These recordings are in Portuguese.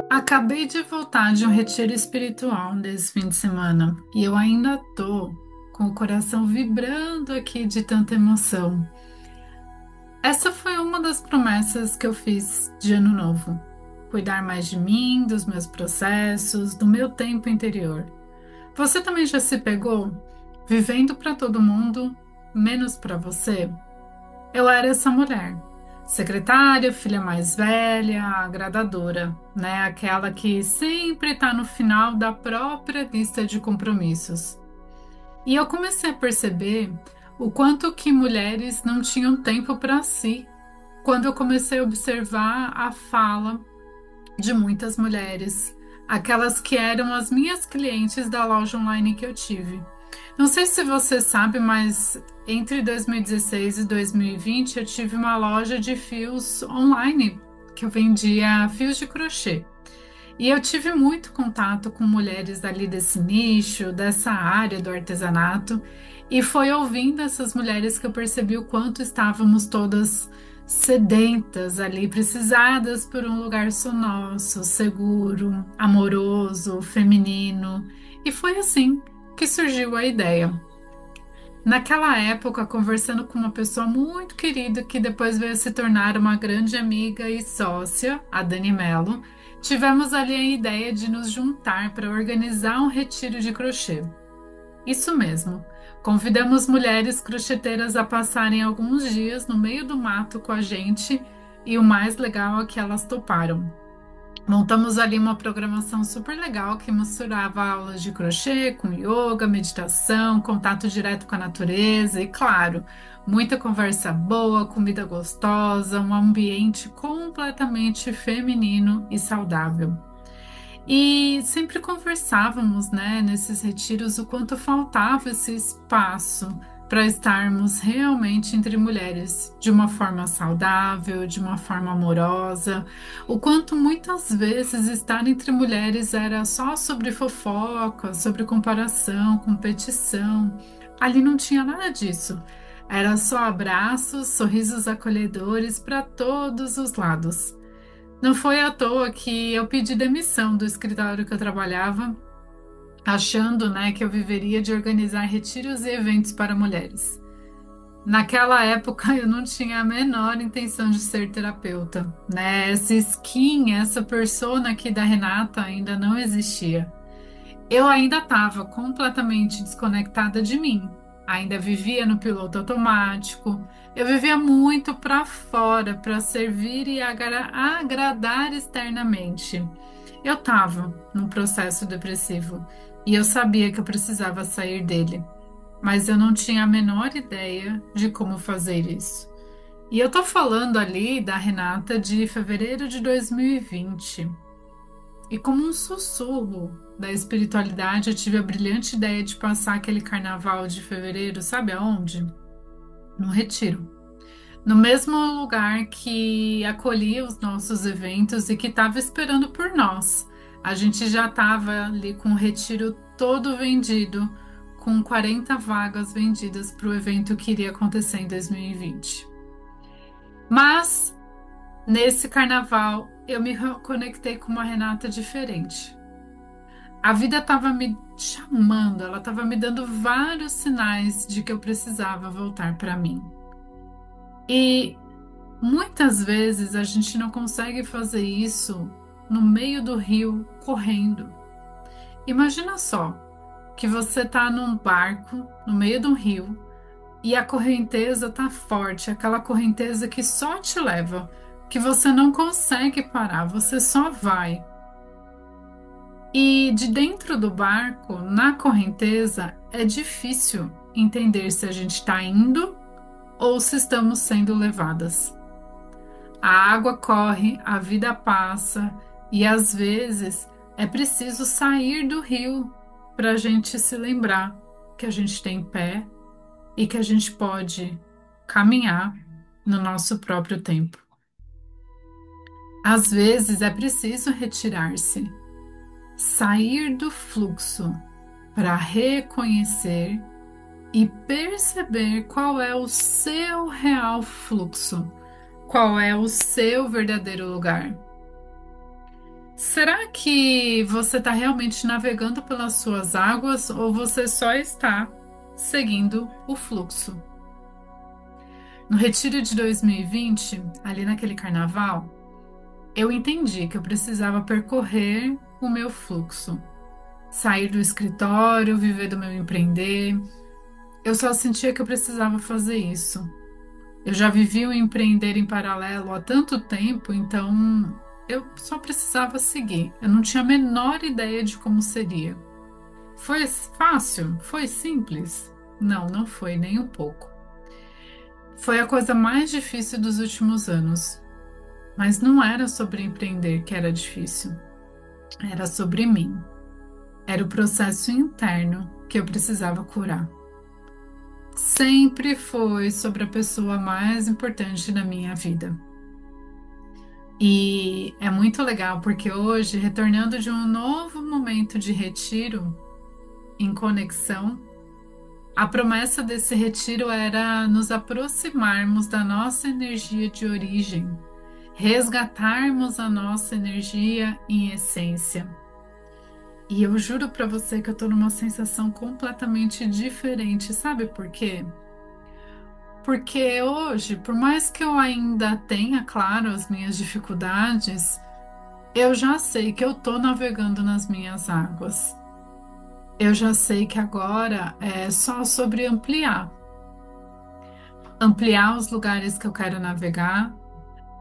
Acabei de voltar de um retiro espiritual desse fim de semana e eu ainda tô com o coração vibrando aqui de tanta emoção. Essa foi uma das promessas que eu fiz de ano novo. Cuidar mais de mim, dos meus processos, do meu tempo interior. Você também já se pegou vivendo para todo mundo, menos para você? Eu era essa mulher, secretária, filha mais velha, agradadora, né? Aquela que sempre está no final da própria lista de compromissos. E eu comecei a perceber o quanto que mulheres não tinham tempo para si, quando eu comecei a observar a fala de muitas mulheres, aquelas que eram as minhas clientes da loja online que eu tive. Não sei se você sabe, mas entre 2016 e 2020 eu tive uma loja de fios online, que eu vendia fios de crochê. E eu tive muito contato com mulheres ali desse nicho, dessa área do artesanato, e foi ouvindo essas mulheres que eu percebi o quanto estávamos todas sedentas ali, precisadas por um lugar só nosso, seguro, amoroso, feminino. E foi assim que surgiu a ideia. Naquela época, conversando com uma pessoa muito querida que depois veio se tornar uma grande amiga e sócia, a Dani Mello, tivemos ali a ideia de nos juntar para organizar um retiro de crochê. Isso mesmo. Convidamos mulheres crocheteiras a passarem alguns dias no meio do mato com a gente e o mais legal é que elas toparam. Montamos ali uma programação super legal que misturava aulas de crochê com yoga, meditação, contato direto com a natureza e, claro, muita conversa boa, comida gostosa, um ambiente completamente feminino e saudável. E sempre conversávamos, né, nesses retiros o quanto faltava esse espaço para estarmos realmente entre mulheres, de uma forma saudável, de uma forma amorosa. O quanto muitas vezes estar entre mulheres era só sobre fofoca, sobre comparação, competição. Ali não tinha nada disso. Era só abraços, sorrisos acolhedores para todos os lados. Não foi à toa que eu pedi demissão do escritório que eu trabalhava, achando, né, que eu viveria de organizar retiros e eventos para mulheres. Naquela época eu não tinha a menor intenção de ser terapeuta, né? Essa skin, essa persona aqui da Renata ainda não existia. Eu ainda estava completamente desconectada de mim. Ainda vivia no piloto automático. Eu vivia muito para fora, para servir e agradar externamente. Eu estava num processo depressivo e eu sabia que eu precisava sair dele, mas eu não tinha a menor ideia de como fazer isso. E eu tô falando ali da Renata de fevereiro de 2020. E como um sussurro da espiritualidade, eu tive a brilhante ideia de passar aquele carnaval de fevereiro, sabe aonde? Num retiro. No mesmo lugar que acolhia os nossos eventos e que estava esperando por nós. A gente já estava ali com o retiro todo vendido, com 40 vagas vendidas para o evento que iria acontecer em 2020. Mas nesse carnaval eu me conectei com uma Renata diferente. A vida estava me chamando, ela estava me dando vários sinais de que eu precisava voltar para mim. E muitas vezes a gente não consegue fazer isso no meio do rio correndo. Imagina só que você está num barco no meio de um rio e a correnteza está forte, aquela correnteza que só te leva, que você não consegue parar, você só vai. E de dentro do barco, na correnteza, é difícil entender se a gente está indo ou se estamos sendo levadas. A água corre, a vida passa e às vezes é preciso sair do rio para a gente se lembrar que a gente tem pé e que a gente pode caminhar no nosso próprio tempo. Às vezes é preciso retirar-se, sair do fluxo para reconhecer e perceber qual é o seu real fluxo, qual é o seu verdadeiro lugar. Será que você está realmente navegando pelas suas águas ou você só está seguindo o fluxo? No retiro de 2020, ali naquele carnaval, eu entendi que eu precisava percorrer o meu fluxo, sair do escritório, viver do meu empreender. Eu só sentia que eu precisava fazer isso. Eu já vivia o empreender em paralelo há tanto tempo, então eu só precisava seguir. Eu não tinha a menor ideia de como seria. Foi fácil? Foi simples? Não, não foi nem um pouco. Foi a coisa mais difícil dos últimos anos. Mas não era sobre empreender que era difícil, era sobre mim. Era o processo interno que eu precisava curar. Sempre foi sobre a pessoa mais importante na minha vida. E é muito legal porque hoje, retornando de um novo momento de retiro em conexão, a promessa desse retiro era nos aproximarmos da nossa energia de origem, resgatarmos a nossa energia em essência. E eu juro para você que eu tô numa sensação completamente diferente, sabe por quê? Porque hoje, por mais que eu ainda tenha, claro, as minhas dificuldades, eu já sei que eu tô navegando nas minhas águas. Eu já sei que agora é só sobre ampliar. Ampliar os lugares que eu quero navegar,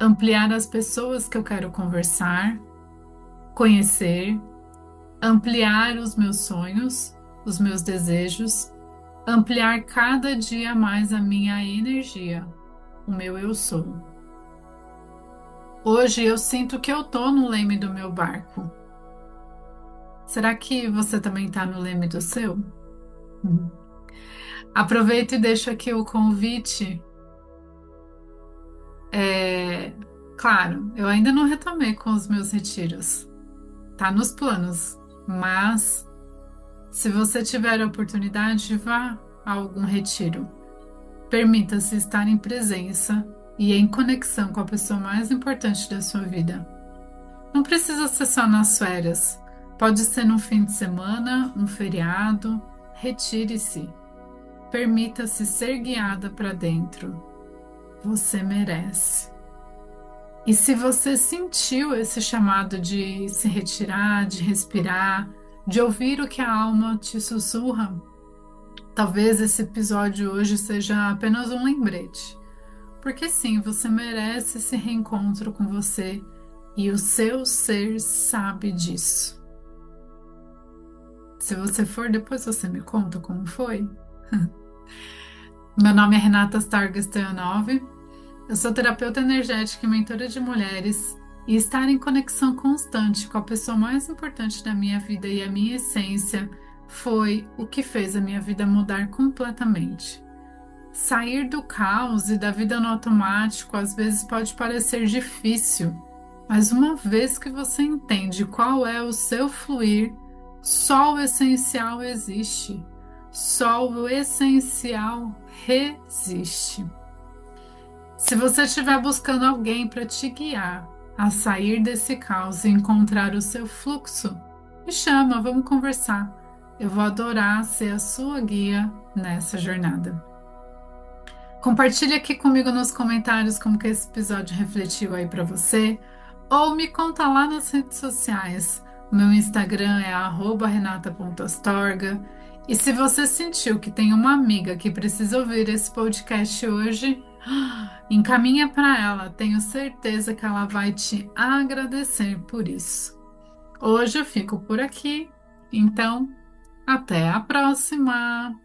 ampliar as pessoas que eu quero conversar, conhecer, ampliar os meus sonhos, os meus desejos, ampliar cada dia mais a minha energia, o meu eu sou. Hoje eu sinto que eu tô no leme do meu barco. Será que você também tá no leme do seu? Uhum. Aproveito e deixo aqui o convite. É, claro, eu ainda não retomei com os meus retiros. Tá nos planos, mas se você tiver a oportunidade, vá a algum retiro. Permita-se estar em presença e em conexão com a pessoa mais importante da sua vida. Não precisa ser só nas férias. Pode ser num fim de semana, um feriado. Retire-se. Permita-se ser guiada para dentro. Você merece. E se você sentiu esse chamado de se retirar, de respirar, de ouvir o que a alma te sussurra, talvez esse episódio hoje seja apenas um lembrete. Porque sim, você merece esse reencontro com você e o seu ser sabe disso. Se você for, depois você me conta como foi. Meu nome é Renata Starga Stoyanov. Eu sou terapeuta energética e mentora de mulheres, e estar em conexão constante com a pessoa mais importante da minha vida e a minha essência foi o que fez a minha vida mudar completamente. Sair do caos e da vida no automático às vezes pode parecer difícil, mas uma vez que você entende qual é o seu fluir, só o essencial existe, só o essencial resiste. Se você estiver buscando alguém para te guiar a sair desse caos e encontrar o seu fluxo, me chama, vamos conversar. Eu vou adorar ser a sua guia nessa jornada. Compartilhe aqui comigo nos comentários como que esse episódio refletiu aí para você, ou me conta lá nas redes sociais. O meu Instagram é @renata.astorga. E se você sentiu que tem uma amiga que precisa ouvir esse podcast hoje, encaminha para ela. Tenho certeza que ela vai te agradecer por isso. Hoje eu fico por aqui, então até a próxima!